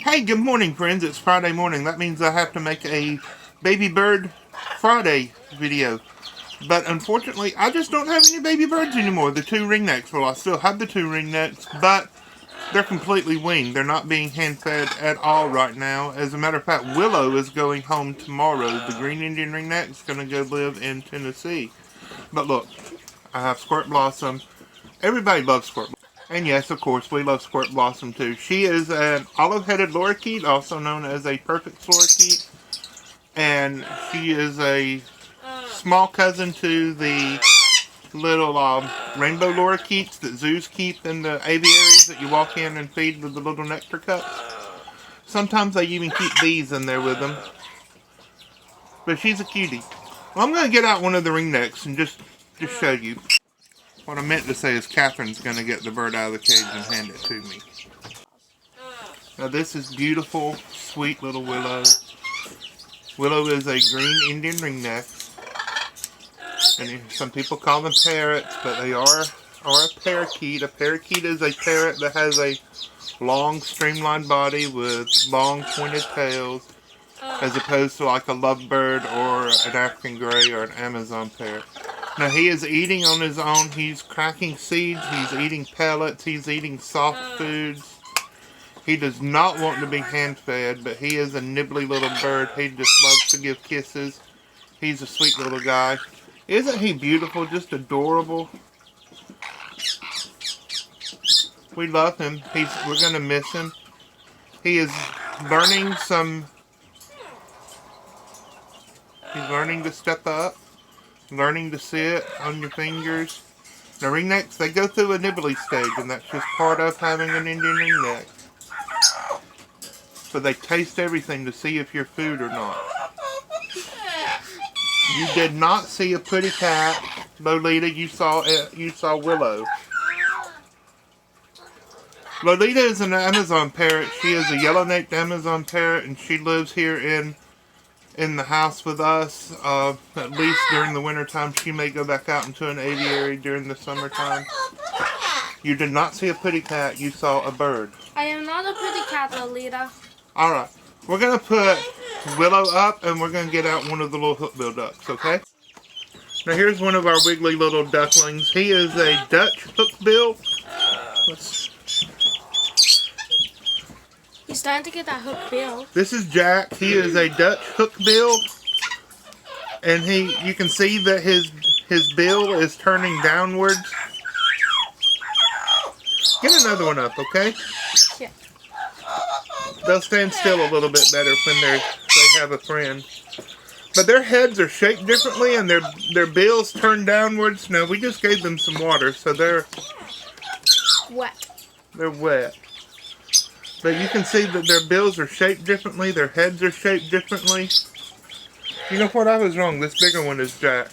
Hey, good morning, friends. It's Friday morning. That means I have to make a baby bird Friday video. But unfortunately, I just don't have any baby birds anymore. The two ringnecks. Well, I still have the two ringnecks, but they're completely weaned. They're not being hand-fed at all right now. As a matter of fact, Willow is going home tomorrow. The green Indian ringneck is going to go live in Tennessee. But look, I have Squirt Blossom. Everybody loves Squirt Blossom. And yes, of course, we love Squirt Blossom too. She is an olive-headed lorikeet, also known as a perfect lorikeet. And she is a small cousin to the little rainbow lorikeets that zoos keep in the aviaries that you walk in and feed with the little nectar cups. Sometimes they even keep bees in there with them. But she's a cutie. Well, I'm going to get out one of the ringnecks and just show you. What I meant to say is Catherine's going to get the bird out of the cage and hand it to me. Now this is beautiful, sweet little Willow. Willow is a green Indian ringneck. And some people call them parrots, but they are a parakeet. A parakeet is a parrot that has a long streamlined body with long pointed tails, as opposed to like a lovebird or an African gray or an Amazon parrot. Now he is eating on his own. He's cracking seeds. He's eating pellets. He's eating soft foods. He does not want to be hand-fed, but he is a nibbly little bird. He just loves to give kisses. He's a sweet little guy. Isn't he beautiful? Just adorable. We love him. We're going to miss him. He is learning He's learning to step up. Learning to sit on your fingers. Now ringnecks, they go through a nibbly stage, and that's just part of having an Indian ringneck. So they taste everything to see if you're food or not. You did not see a pretty cat, Lolita. You saw Willow. Lolita is an Amazon parrot. She is a yellow-necked Amazon parrot, and she lives here in the house with us, at least during the winter time. She may go back out into an aviary during the summertime. You did not see a pretty cat, you saw a bird. I am not a pretty cat, Lolita. Alright, we're going to put Willow up and we're going to get out one of the little hookbill ducks, okay? Now here's one of our wiggly little ducklings. He is a Dutch hookbill. He's starting to get that hook bill. This is Jack. He is a Dutch hookbill, and you can see that his bill is turning downwards. Get another one up, okay? Yeah. They'll stand still a little bit better when they have a friend. But their heads are shaped differently, and their bills turn downwards. Now we just gave them some water, so they're wet. They're wet. But you can see that their bills are shaped differently, their heads are shaped differently. You know what? I was wrong. This bigger one is Jack.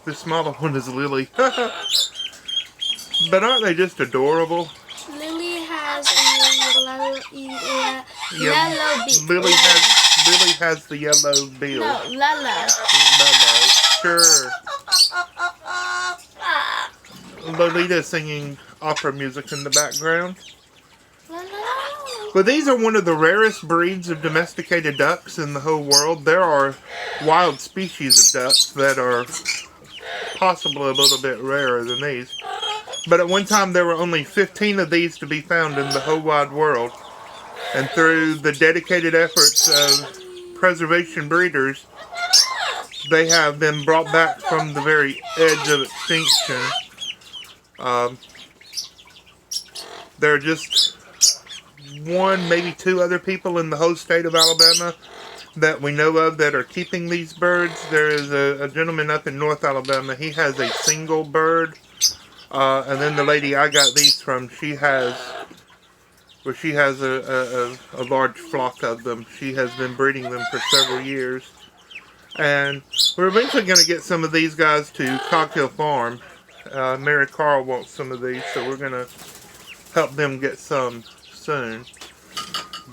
This smaller one is Lily. But aren't they just adorable? Lily has a yellow beak. Lily has the yellow bill. No, Lala. Sure. Lolita is singing opera music in the background. But these are one of the rarest breeds of domesticated ducks in the whole world. There are wild species of ducks that are possibly a little bit rarer than these. But at one time there were only 15 of these to be found in the whole wide world. And through the dedicated efforts of preservation breeders, they have been brought back from the very edge of extinction. There are just one, maybe two other people in the whole state of Alabama that we know of that are keeping these birds. There is a gentleman up in North Alabama. He has a single bird. And then the lady I got these from, she has a large flock of them. She has been breeding them for several years. And we're eventually going to get some of these guys to Coghill Farm. Mary Carl wants some of these, so we're going to help them get some soon.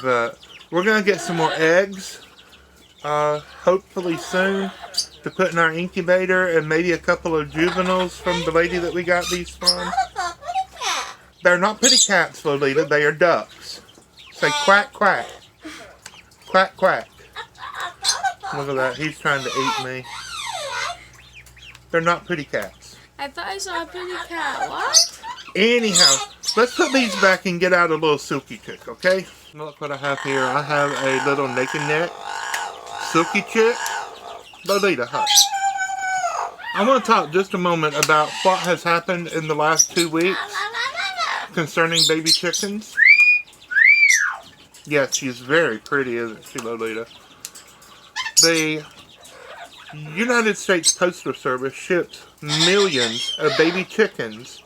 But we're going to get some more eggs, hopefully soon, to put in our incubator, and maybe a couple of juveniles from the lady that we got these from. They're not pretty cats, Lolita. They are ducks. Say quack, quack. Quack, quack. Look at that. He's trying to eat me. They're not pretty cats. I thought I saw a pretty cat. What? Anyhow, let's put these back and get out a little silky chick, okay? Look what I have here. I have a little naked neck silky chick. Lolita, hush. I want to talk just a moment about what has happened in the last 2 weeks concerning baby chickens. Yes, she's very pretty, isn't she, Lolita? The United States Postal Service ships millions of baby chickens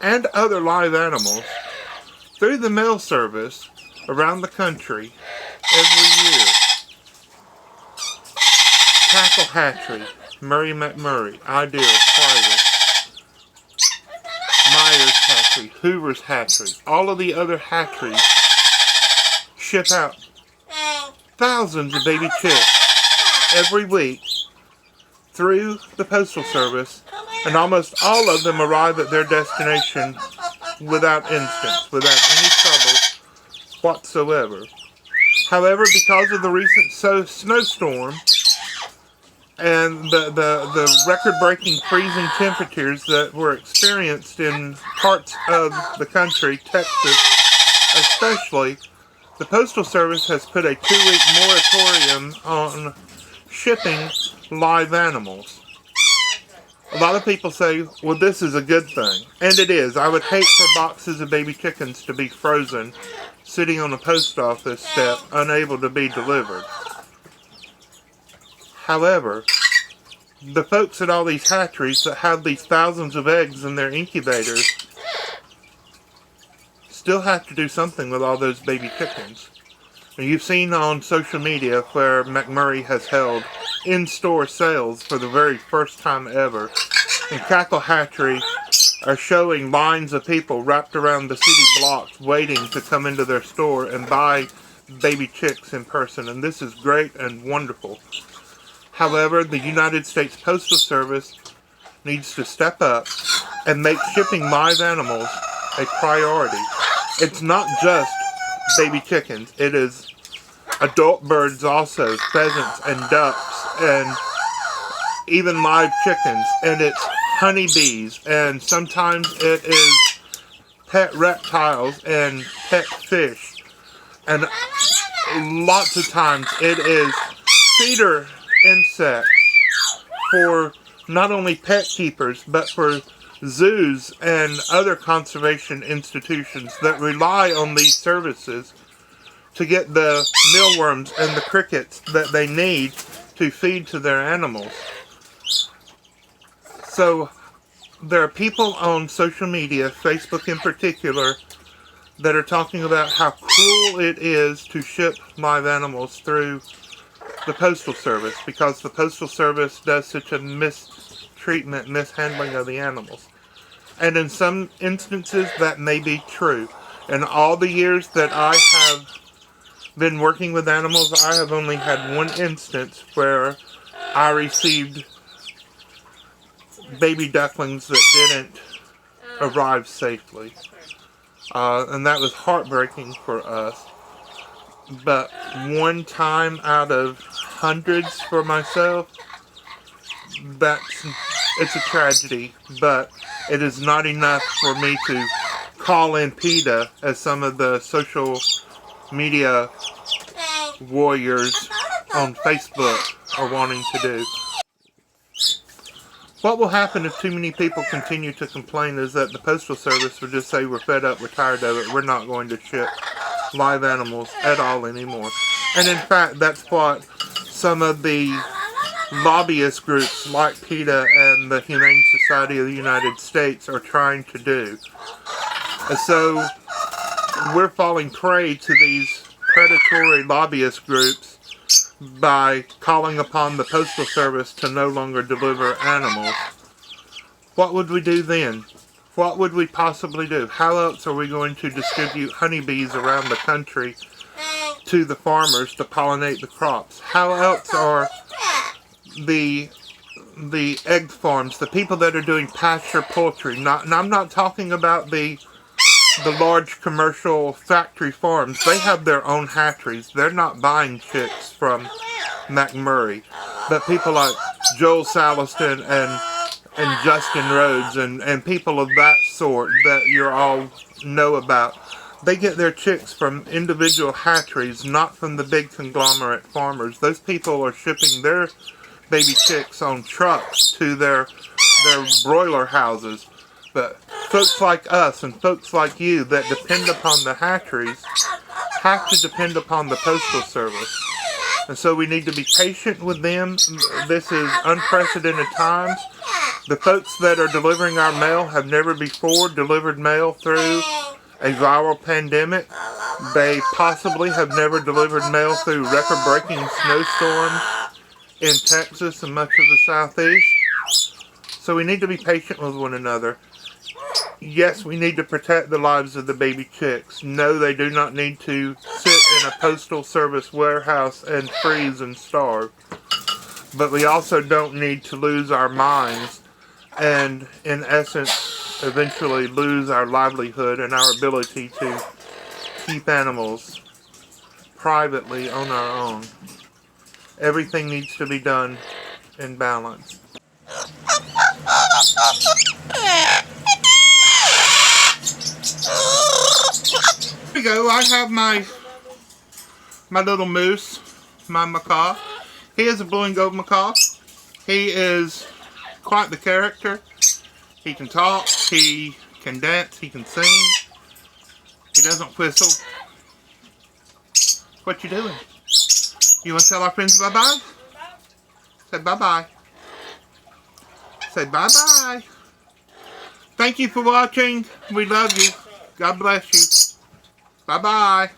and other live animals through the mail service around the country every year. Tackle Hatchery, Murray McMurray, Ideal, Private, Myers Hatchery, Hoover's Hatchery, all of the other hatcheries ship out thousands of baby chicks every week through the Postal Service, and almost all of them arrive at their destination without incidents, without any trouble whatsoever. However, because of the recent snowstorm and the record-breaking freezing temperatures that were experienced in parts of the country, Texas especially, the Postal Service has put a 2-week moratorium on shipping live animals. A lot of people say, well, this is a good thing. And it is. I would hate for boxes of baby chickens to be frozen, sitting on a post office step, unable to be delivered. However, the folks at all these hatcheries that have these thousands of eggs in their incubators still have to do something with all those baby chickens. And you've seen on social media where McMurray has held in-store sales for the very first time ever. And Cackle Hatchery are showing lines of people wrapped around the city blocks waiting to come into their store and buy baby chicks in person. And this is great and wonderful. However, the United States Postal Service needs to step up and make shipping live animals a priority. It's not just baby chickens. It is adult birds also, pheasants and ducks and even live chickens. And it's honeybees, and sometimes it is pet reptiles and pet fish. And lots of times it is feeder insects for not only pet keepers but for zoos and other conservation institutions that rely on these services to get the mealworms and the crickets that they need to feed to their animals. So there are people on social media, Facebook in particular, that are talking about how cruel it is to ship live animals through the Postal Service because the Postal Service does such a mishandling of the animals. And in some instances that may be true. In all the years that I have been working with animals, I have only had one instance where I received baby ducklings that didn't arrive safely. And that was heartbreaking for us. But one time out of hundreds for myself, it's a tragedy, but it is not enough for me to call in PETA, as some of the social media warriors on Facebook are wanting to do. What will happen if too many people continue to complain is that the Postal Service will just say, we're fed up, we're tired of it, we're not going to ship live animals at all anymore. And in fact, that's what some of the lobbyist groups like PETA and the Humane Society of the United States are trying to do. And so we're falling prey to these predatory lobbyist groups by calling upon the Postal Service to no longer deliver animals. What would we do then? What would we possibly do? How else are we going to distribute honeybees around the country to the farmers to pollinate the crops? How else are the egg farms, the people that are doing pasture poultry, and I'm not talking about the the large commercial factory farms, they have their own hatcheries. They're not buying chicks from McMurray. But people like Joel Saliston and Justin Rhodes and people of that sort that you all know about, they get their chicks from individual hatcheries, not from the big conglomerate farmers. Those people are shipping their baby chicks on trucks to their broiler houses. But folks like us and folks like you that depend upon the hatcheries have to depend upon the Postal Service. And so we need to be patient with them. This is unprecedented times. The folks that are delivering our mail have never before delivered mail through a viral pandemic. They possibly have never delivered mail through record-breaking snowstorms in Texas and much of the Southeast. So we need to be patient with one another. Yes, we need to protect the lives of the baby chicks. No, they do not need to sit in a Postal Service warehouse and freeze and starve. But we also don't need to lose our minds and, in essence, eventually lose our livelihood and our ability to keep animals privately on our own. Everything needs to be done in balance. Here we go. I have my little moose, my macaw. He is a blue and gold macaw. He is quite the character. He can talk, he can dance, he can sing. He doesn't whistle. What you doing? You want to tell our friends bye-bye? Say bye-bye. Say bye-bye. Thank you for watching. We love you. God bless you. Bye-bye.